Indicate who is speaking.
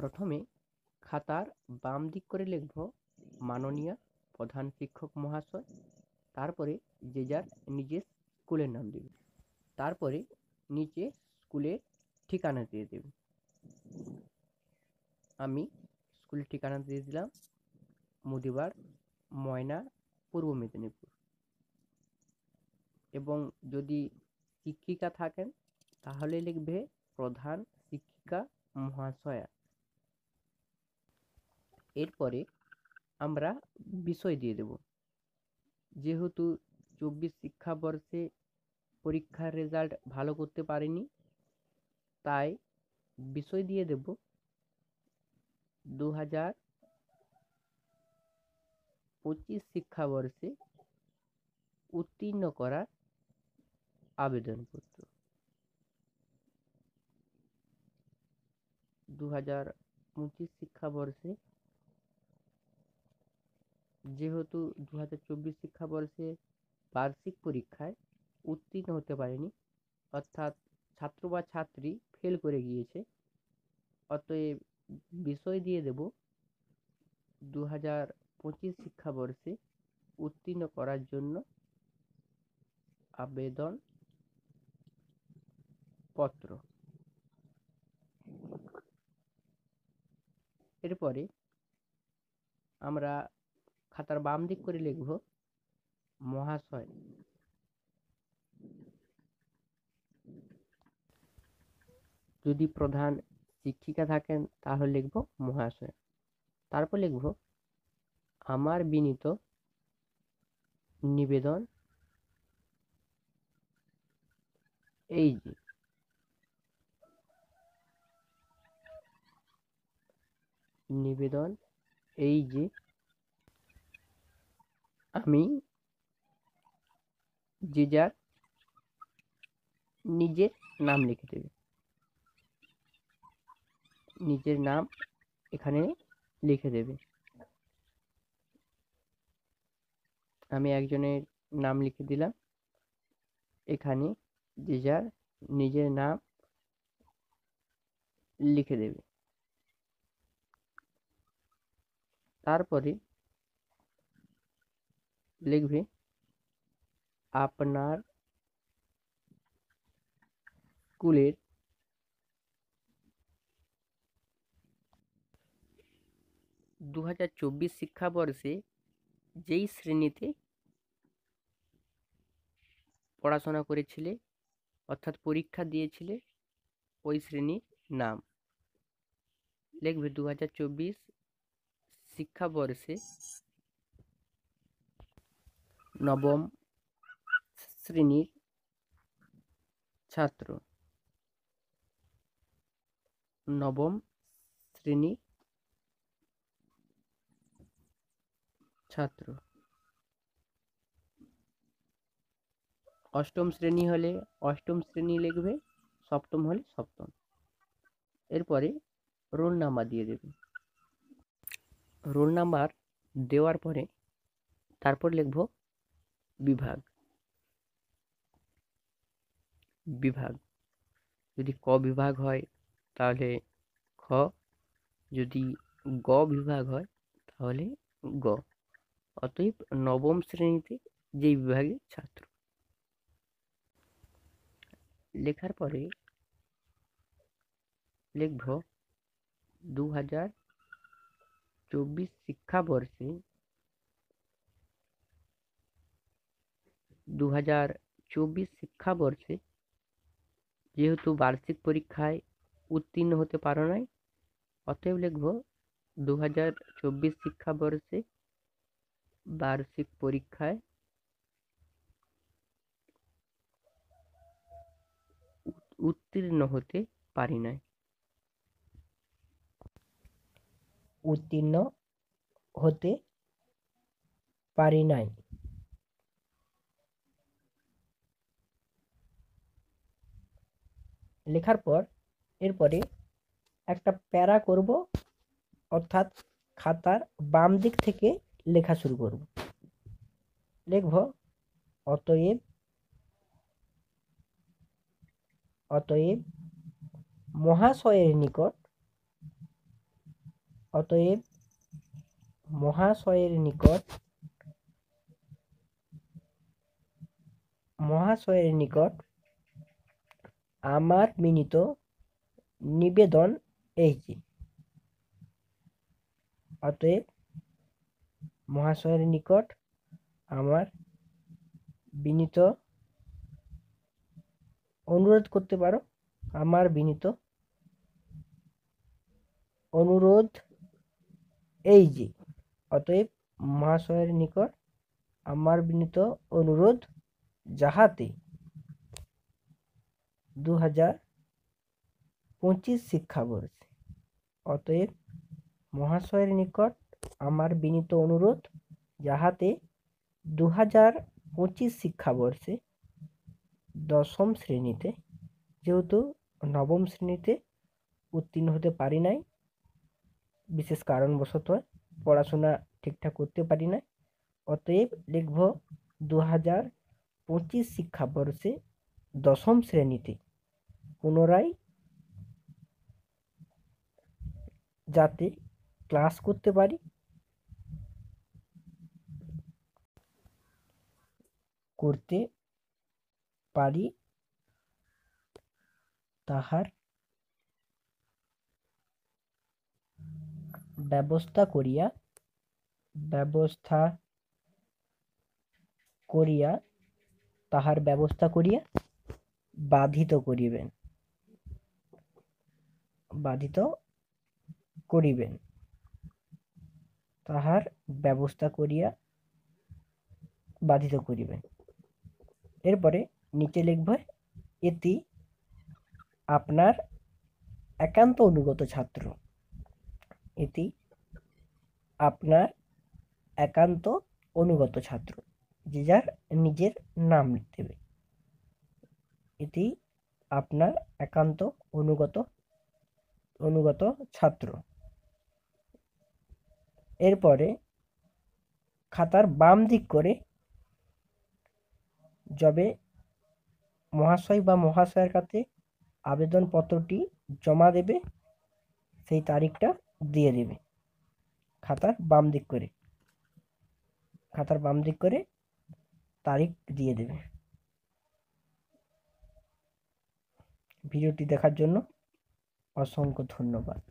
Speaker 1: প্রথমে খাতার বাম দিক করে লিখব মাননীয় প্রধান শিক্ষক মহাশয়, তারপরে যে যার নিজের স্কুলের নাম দেবে, তারপরে নিচে স্কুলের ঠিকানা দিয়ে দেবে। আমি স্কুলের ঠিকানা দিয়ে দিলাম মুদিবাড়, ময়না, পূর্ব মেদিনীপুর। এবং যদি শিক্ষিকা থাকেন তাহলে লিখবে প্রধান শিক্ষিকা মহাশয়া। এরপরে আমরা বিষয় দিয়ে দেব। যেহেতু 24 শিক্ষাবর্ষে পরীক্ষার রেজাল্ট ভালো করতে পারিনি, তাই বিষয় দিয়ে দেব 2025 শিক্ষাবর্ষে উত্তীর্ণ করার আবেদনপত্র। 2025 শিক্ষাবর্ষে যেহেতু 2024 শিক্ষাবর্ষে বার্ষিক পরীক্ষায় উত্তীর্ণ হতে পারেনি, অর্থাৎ ছাত্র বা ছাত্রী ফেল করে গিয়েছে, অতএব বিষয় দিয়ে দেব 2025 শিক্ষাবর্ষে উত্তীর্ণ করার জন্য আবেদন পত্র। এরপরে আমরা খাতার বাম দিক করে লিখব মহাশয়। যদি প্রধান শিক্ষিকা থাকেন তাহলে লিখব মহাশয়। তারপর লিখব আমার বিনীত নিবেদন এই যে। নিবেদন এই যে আমি যে যার নিজের নাম লিখে দেবে। নিজের নাম এখানে লিখে দেবে। আমি একজনের নাম লিখে দিলাম, এখানে যে যার নিজের নাম লিখে দেবে। তারপরে লিখবে আপনার স্কুলের দু 2024 শিক্ষাবর্ষে যেই শ্রেণীতে পড়াশোনা করেছিলে, অর্থাৎ পরীক্ষা দিয়েছিলে, ওই শ্রেণীর নাম লিখবে 2024 শিক্ষাবর্ষে নবম শ্রেণীর ছাত্র। নবম শ্রেণীর ছাত্র। অষ্টম শ্রেণী হলে অষ্টম শ্রেণী লিখবে, সপ্তম হলে সপ্তম। এরপরে রোল নাম্বার দিয়ে দেবে। রোল নাম্বার দেওয়ার পরে তারপর লিখব বিভাগ। বিভাগ যদি ক বিভাগ হয় তাহলে খ, যদি গ বিভাগ হয় তাহলে গ। অতএব নবম শ্রেণীতে যেই বিভাগের ছাত্র। লেখার পরে লিখব 2024 শিক্ষাবর্ষে 2024 শিক্ষাবর্ষে যেহেতু বার্ষিক পরীক্ষায় উত্তীর্ণ হতে পারো নাই, অতএব লিখব 2024 শিক্ষাবর্ষে বার্ষিক পরীক্ষায় উত্তীর্ণ হতে পারি নাই। উত্তীর্ণ হতে পারি নাই। লেখার পর এরপরে একটা প্যারা করব, অর্থাৎ খাতার বাম দিক থেকে লেখা শুরু করব। লিখব অতএব অতএব মহাশয়ের নিকট অতএব মহাশয়ের নিকট আমার বিনীত নিবেদন এই যে। অতএব মহাশয়ের নিকট আমার বিনীত অনুরোধ করতে পারো, আমার বিনীত অনুরোধ এই যে। অতএব মহাশয়ের নিকট আমার বিনীত অনুরোধ, যাহাতে 2025 শিক্ষাবর্ষে। অতএব মহাশয়ের নিকট আমার বিনীত অনুরোধ, যাহাতে 2025 শিক্ষাবর্ষে দশম শ্রেণীতে, যেহেতু নবম শ্রেণীতে উত্তীর্ণ হতে পারি নাই, বিশেষ কারণবশত পড়াশোনা ঠিকঠাক করতে পারি না, অতএব লিখব 2025 শিক্ষাবর্ষে দশম শ্রেণীতে পুনরায় যাতে ক্লাস করতে পারি, তাহার ব্যবস্থা করিয়া বাধিত করিবেন। তাহার ব্যবস্থা করিয়া বাধিত করিবেন। এরপরে নিচে লিখব, এটি আপনার একান্ত অনুগত ছাত্র। এটি আপনার একান্ত অনুগত ছাত্র, যে যার নিজের নাম লিখতে হবে। এটি আপনার একান্ত অনুগত ছাত্র। এরপরে খাতার বাম দিক করে যবে মহাশয় বা মহাশয়ের কাছে আবেদনপত্রটি জমা দেবে, সেই তারিখটা দিয়ে দেবে। খাতার বাম দিক করে তারিখ দিয়ে দেবে। ভিডিওটি দেখার জন্য অসংখ্য ধন্যবাদ।